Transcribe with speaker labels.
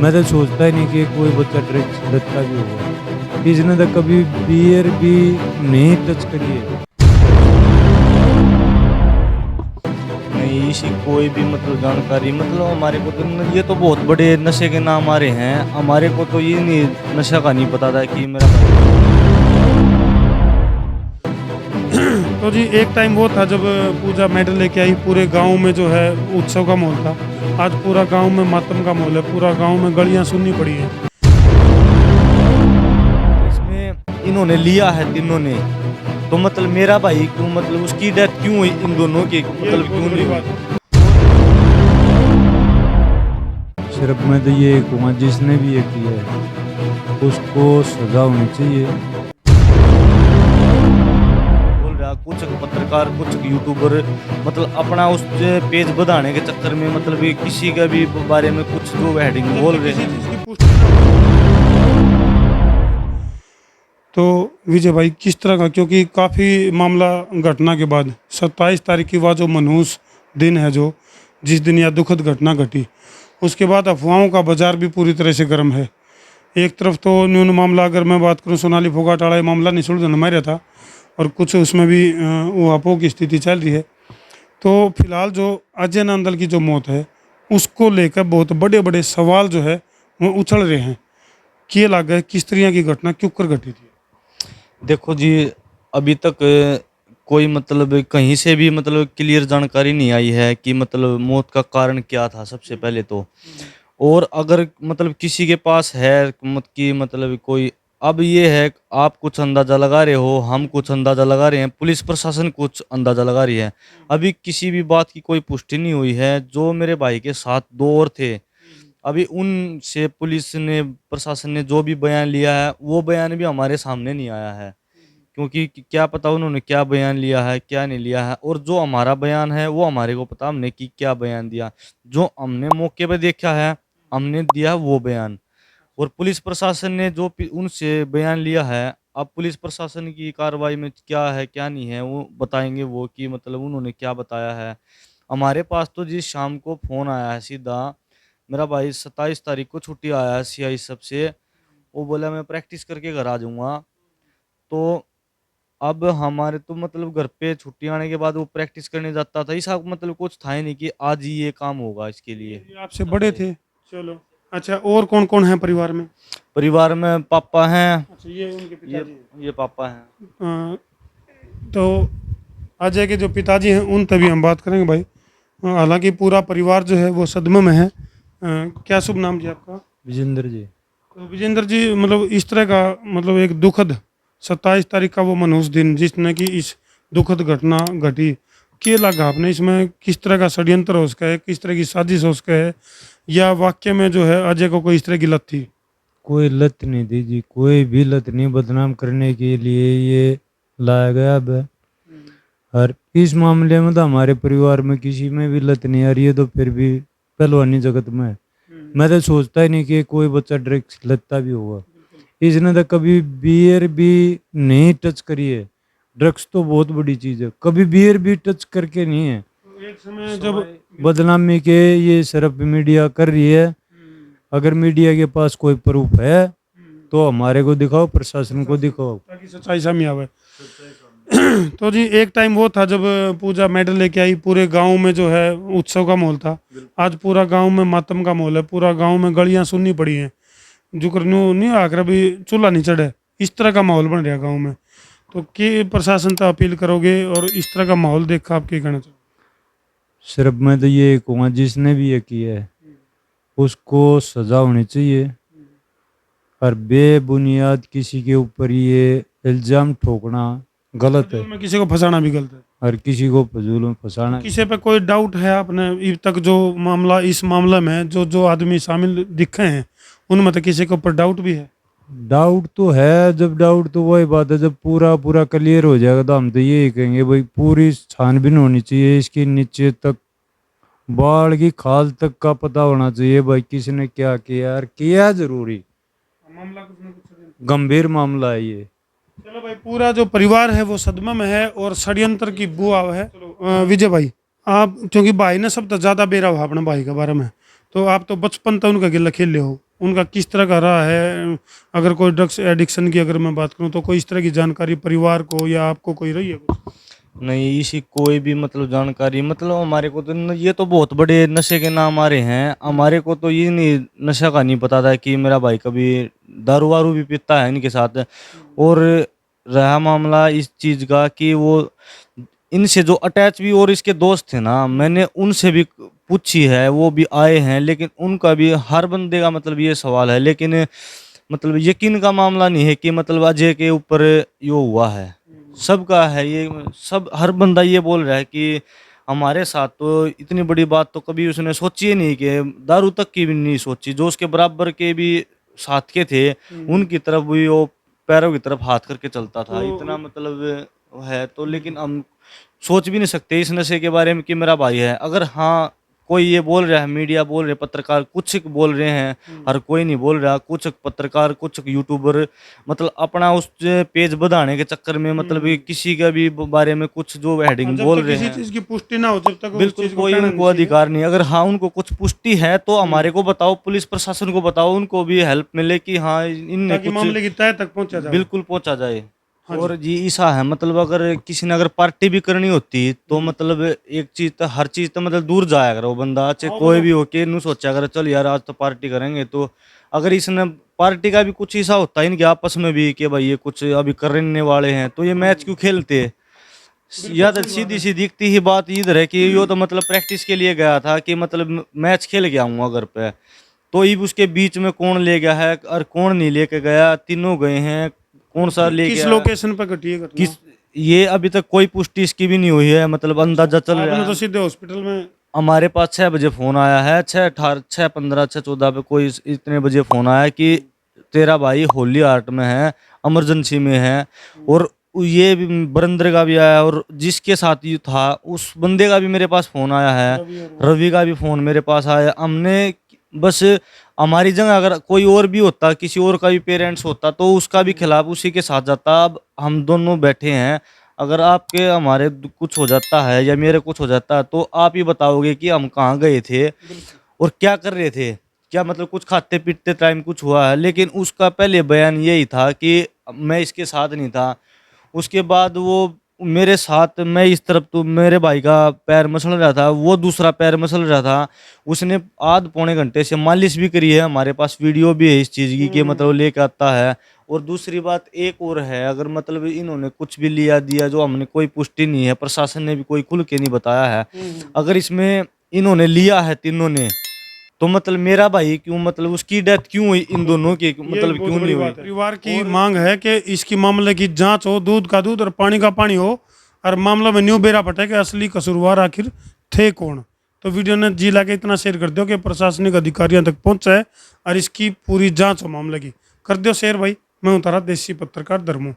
Speaker 1: मैं तो सोचता ही नहीं कि कोई बच्चा ड्रग्स लेता भी होगा। इसने तो कभी बियर भी नहीं टच करी है।
Speaker 2: नहीं, इसी कोई भी मतलब जानकारी मतलब हमारे को तो ये तो बहुत बड़े नशे के नाम आ रहे हैं। हमारे को तो ये नहीं नशा का नहीं पता था कि मेरा
Speaker 3: तो जी एक टाइम वो था जब पूजा मेडल लेके आई, पूरे गांव में जो है उत्सव का माहौल था। आज पूरा गांव में मातम का माहौल है, पूरा गांव में गलियां सुननी पड़ी है।
Speaker 2: इसमें इन्होंने लिया है तीनों ने, तो मतलब मेरा भाई क्यों मतलब उसकी डेथ क्यों हुई इन दोनों की,
Speaker 3: ये
Speaker 2: मतलब
Speaker 3: बहुत
Speaker 2: क्यों
Speaker 3: बड़ी
Speaker 2: नहीं
Speaker 3: बात
Speaker 2: हुई?
Speaker 3: है।
Speaker 1: सिर्फ मैं तो ये कहूँगा जिसने भी ये किया है उसको सजा होनी चाहिए।
Speaker 2: बोल रहा कुछ पत्रकार कुछ यूट्यूबर मतलब अपना उस पेज बढ़ाने के चक्कर में मतलब ये किसी का भी बारे में कुछ जो हेडिंग बोल रहे
Speaker 3: किसी
Speaker 2: हैं।
Speaker 3: चीज़ की पुष्टि ना हो। तो विजय भाई किस तरह का, क्योंकि काफ़ी मामला घटना के बाद 27 तारीख की वह जो मनहूस दिन है, जो जिस दिन यह दुखद घटना घटी, उसके बाद अफवाहों का बाजार भी पूरी तरह से गर्म है। एक तरफ तो न्यून मामला, अगर मैं बात करूं सोनाली फोगाट ये मामला निःशुल्क मारा था, और कुछ उसमें भी वो अपोह की स्थिति चल रही है। तो फिलहाल जो अजय नंदल की जो मौत है उसको लेकर बहुत बड़े बड़े सवाल जो है वो उछल रहे हैं कि ये लगा है किस तरह की घटना क्यों कर घटी थी।
Speaker 2: देखो जी, अभी तक कोई मतलब कहीं से भी मतलब क्लियर जानकारी नहीं आई है कि मतलब मौत का कारण क्या था सबसे पहले तो। और अगर मतलब किसी के पास है मत कि मतलब कोई, अब ये है आप कुछ अंदाजा लगा रहे हो, हम कुछ अंदाजा लगा रहे हैं, पुलिस प्रशासन कुछ अंदाजा लगा रही है। अभी किसी भी बात की कोई पुष्टि नहीं हुई है। जो मेरे भाई के साथ दो और थे, अभी उनसे पुलिस ने प्रशासन ने जो भी बयान लिया है वो बयान भी हमारे सामने नहीं आया है, क्योंकि क्या पता उन्होंने क्या बयान लिया है क्या नहीं लिया है। और जो हमारा बयान है वो हमारे को पता हमने कि क्या बयान दिया। जो हमने मौके पे देखा है हमने दिया वो बयान। और पुलिस प्रशासन ने जो उनसे बयान लिया है, अब पुलिस प्रशासन की कार्रवाई में क्या है क्या नहीं है वो बताएंगे वो, कि मतलब उन्होंने क्या बताया है। हमारे पास तो जिस शाम को फोन आया है सीधा, मेरा भाई 27 तारीख को छुट्टी आया है सीआई सबसे, वो बोला मैं प्रैक्टिस करके घर आ जाऊंगा। तो अब हमारे तो मतलब घर पे छुट्टी आने के बाद वो प्रैक्टिस करने जाता था, ऐसा मतलब कुछ था ही नहीं कि आज ही ये काम होगा इसके लिए।
Speaker 3: ये आपसे बड़े थे। चलो अच्छा, और कौन कौन है परिवार में?
Speaker 2: परिवार में पापा हैं,
Speaker 3: अच्छा, ये उनके
Speaker 2: ये
Speaker 3: पिताजी
Speaker 2: ये पापा हैं।
Speaker 3: हैं। तो अजय के जो पिताजी हैं उन तभी हम बात करेंगे भाई। हालांकि पूरा परिवार जो है वो सदमे में है। क्या शुभ नाम जी आपका?
Speaker 1: विजेंद्र जी।
Speaker 3: तो विजेंद्र जी, मतलब इस तरह का मतलब एक दुखद 27 तारीख का वो मनहूस दिन जिसने कि इस दुखद घटना घटी, क्या लगा आपने इसमें? किस तरह का षड्यंत्र हो सका है, किस तरह की साजिश हो सका है, या वाक्य में जो है अजय को कोई इस तरह की लत थी?
Speaker 1: कोई लत नहीं थी जी, कोई भी लत नहीं। बदनाम करने के लिए ये लाया गया अब है। और इस मामले में तो हमारे परिवार में किसी में भी लत नहीं आ रही है, तो फिर भी पहलवानी जगत में है। मैं तो सोचता ही नहीं कि कोई बच्चा ड्रग्स लेता भी होगा। इसने तो कभी बियर भी नहीं टच करी है। ड्रग्स तो बहुत बड़ी चीज़ है, कभी बियर भी टच करके नहीं है।
Speaker 3: तो एक समय जब
Speaker 1: बदनामी के ये सिर्फ मीडिया कर रही है। अगर मीडिया के पास कोई प्रूफ है तो हमारे को दिखाओ, प्रशासन को दिखाओ।
Speaker 3: ताकि सच्चाई सामने आवे। तो जी एक टाइम वो था जब पूजा मेडल लेके आई, पूरे गांव में जो है उत्सव का माहौल था। आज पूरा गांव में मातम का माहौल है, पूरा गांव में गलियां सुननी पड़ी हैं। जो करनू नहीं आकर अभी चूल्हा नहीं चढ़े, इस तरह का माहौल बन रहा गांव में। तो के प्रशासन से अपील करोगे, और इस तरह का माहौल देखा आप क्या कहना चाहोगे?
Speaker 1: सिर्फ मैं तो ये कहूँगा जिसने भी ये किया है उसको सजा होनी चाहिए। और बेबुनियाद किसी के ऊपर ये इल्ज़ाम ठोकना गलत है,
Speaker 3: फजूल में किसी को फंसाना भी गलत है।
Speaker 1: और किसी को फजूल में फंसाना।
Speaker 3: किसी पे कोई डाउट है आपने अब तक जो मामला, इस मामले में जो जो आदमी शामिल दिखे हैं उनमें तो किसी के ऊपर डाउट भी है?
Speaker 1: डाउट तो है। जब डाउट तो वही बात है, जब पूरा पूरा क्लियर हो जाएगा तो हम तो यही कहेंगे भाई पूरी छानबीन होनी चाहिए, इसके नीचे तक बाढ़ की खाल तक का पता होना चाहिए भाई किसने क्या किया और किया। जरूरी
Speaker 3: मामला कुछ ना कुछ।
Speaker 1: गंभीर मामला है ये।
Speaker 3: चलो भाई, पूरा जो परिवार है वो सदमे में है और षड्यंत्र की बू आव है। चलो विजय भाई, आप क्योंकि भाई ने सब तो ज्यादा बेरा हुआ अपने भाई के बारे में, तो आप तो बचपन तक उनका गिल्ला खेले हो, उनका किस तरह का रहा है? अगर कोई ड्रग्स एडिक्शन की अगर मैं बात करूं तो कोई इस तरह की जानकारी परिवार को या आपको कोई रही है कुछ?
Speaker 2: नहीं, इसी कोई भी मतलब जानकारी, मतलब हमारे को तो ये तो बहुत बड़े नशे के नाम आ रहे हैं, हमारे को तो ये नहीं, नशा का नहीं पता था कि मेरा भाई कभी दारू वारू भी पीता है इनके साथ। और रहा मामला इस चीज़ का कि वो इनसे जो अटैच भी और इसके दोस्त थे ना, मैंने उनसे भी पूछी है, वो भी आए हैं, लेकिन उनका भी हर बंदे का मतलब ये सवाल है, लेकिन मतलब यकीन का मामला नहीं है कि मतलब अजय के ऊपर यो हुआ है। सबका है ये, सब हर बंदा ये बोल रहा है कि हमारे साथ तो इतनी बड़ी बात तो कभी उसने सोची ही नहीं, कि दारू तक की भी नहीं सोची। जो उसके बराबर के भी साथ के थे, उनकी तरफ भी वो पैरों की तरफ हाथ करके चलता था, इतना मतलब है। तो लेकिन हम सोच भी नहीं सकते इस नशे के बारे में कि मेरा भाई है। अगर हाँ कोई ये बोल रहा है, मीडिया बोल रहे, पत्रकार कुछ बोल रहे हैं, हर कोई नहीं बोल रहा, कुछ पत्रकार कुछ यूट्यूबर मतलब अपना उस पेज बढ़ाने के चक्कर में मतलब ये किसी का भी बारे में कुछ जो हेडिंग
Speaker 3: जब
Speaker 2: बोल
Speaker 3: तक
Speaker 2: रहे
Speaker 3: किसी
Speaker 2: हैं,
Speaker 3: चीज की पुष्टि ना हो जब तक उस
Speaker 2: बिल्कुल
Speaker 3: चीज को
Speaker 2: कोई
Speaker 3: कहना
Speaker 2: उनको
Speaker 3: नहीं चाहिए।
Speaker 2: अधिकार नहीं। अगर हाँ उनको कुछ पुष्टि है तो हमारे को बताओ, पुलिस प्रशासन को बताओ, उनको भी हेल्प मिले कि हाँ इनने
Speaker 3: ताकि
Speaker 2: कुछ
Speaker 3: मामले की तह तक पहुंचा जाए।
Speaker 2: बिल्कुल पहुंचा जाए।
Speaker 3: हाँ
Speaker 2: और जी ऐसा है, मतलब अगर किसी ने अगर पार्टी भी करनी होती तो मतलब एक चीज तो हर चीज तो मतलब दूर जाया करो बंदा, चाहे
Speaker 3: हाँ,
Speaker 2: कोई
Speaker 3: वो
Speaker 2: भी हो के नू सोचा कर चल यार आज तो पार्टी करेंगे। तो अगर इसने पार्टी का भी कुछ ऐसा होता है इनके आपस में भी कि भाई ये कुछ अभी करने वाले हैं तो ये मैच क्यों खेलते। या तो सीधी सी दिखती ही बात इधर है कि यो तो मतलब प्रैक्टिस के लिए गया था कि मतलब मैच खेल के आऊंगा घर पे। तो ये उसके बीच में कौन ले गया है और कौन नहीं लेके गया, तीनों गए हैं, कौन सा ले
Speaker 3: किस
Speaker 2: गया,
Speaker 3: लोकेशन पर घटी है घटना?
Speaker 2: किस, ये अभी तक कोई पुष्टि इसकी भी नहीं हुई है, मतलब अंदाजा चल रहा
Speaker 3: आपने तो
Speaker 2: है।
Speaker 3: सीधे हॉस्पिटल में?
Speaker 2: हमारे पास 6 बजे फोन आया है, 6:18, 6:15, 6:14 पे कोई इतने बजे फोन आया कि तेरा भाई होली हार्ट में है, इमरजेंसी में है। और ये भी बरिंदर का भी आया, और जिसके साथ ये था उस बंदे का भी मेरे पास फोन आया है, रवि का भी फोन मेरे पास आया। हमने बस हमारी जगह अगर कोई और भी होता, किसी और का भी पेरेंट्स होता तो उसका भी खिलाफ उसी के साथ जाता। अब हम दोनों बैठे हैं, अगर आपके हमारे कुछ हो जाता है या मेरे कुछ हो जाता है तो आप ही बताओगे कि हम कहाँ गए थे और क्या कर रहे थे, क्या मतलब कुछ खाते पीते टाइम कुछ हुआ है। लेकिन उसका पहले बयान यही था कि मैं इसके साथ नहीं था। उसके बाद वो मेरे साथ, मैं इस तरफ तो मेरे भाई का पैर मसल रहा था, वो दूसरा पैर मसल रहा था। उसने आध पौने घंटे से मालिश भी करी है, हमारे पास वीडियो भी है इस चीज़ की कि मतलब लेके आता है। और दूसरी बात एक और है, अगर मतलब इन्होंने कुछ भी लिया दिया जो हमने कोई पुष्टि नहीं है, प्रशासन ने भी कोई खुल के नहीं बताया है, अगर इसमें इन्होंने लिया है तीनों ने, तो मतलब मेरा भाई क्यों, मतलब उसकी डेथ क्यों हुई, इन दोनों की
Speaker 3: ये
Speaker 2: मतलब
Speaker 3: बहुत
Speaker 2: क्यों
Speaker 3: बड़ी
Speaker 2: नहीं हुई।
Speaker 3: बात है। परिवार की मांग है कि इसकी मामले की जांच हो, दूध का दूध और पानी का पानी हो, और मामला में न्यू बेरा पटे कि असली कसूरवार आखिर थे कौन। तो वीडियो ने जी ला के इतना शेयर कर दो कि प्रशासनिक अधिकारियों तक पहुंचाए और इसकी पूरी जांच हो मामले की। कर दो शेयर भाई। मैं हूं तारा, देसी पत्रकार धर्मू।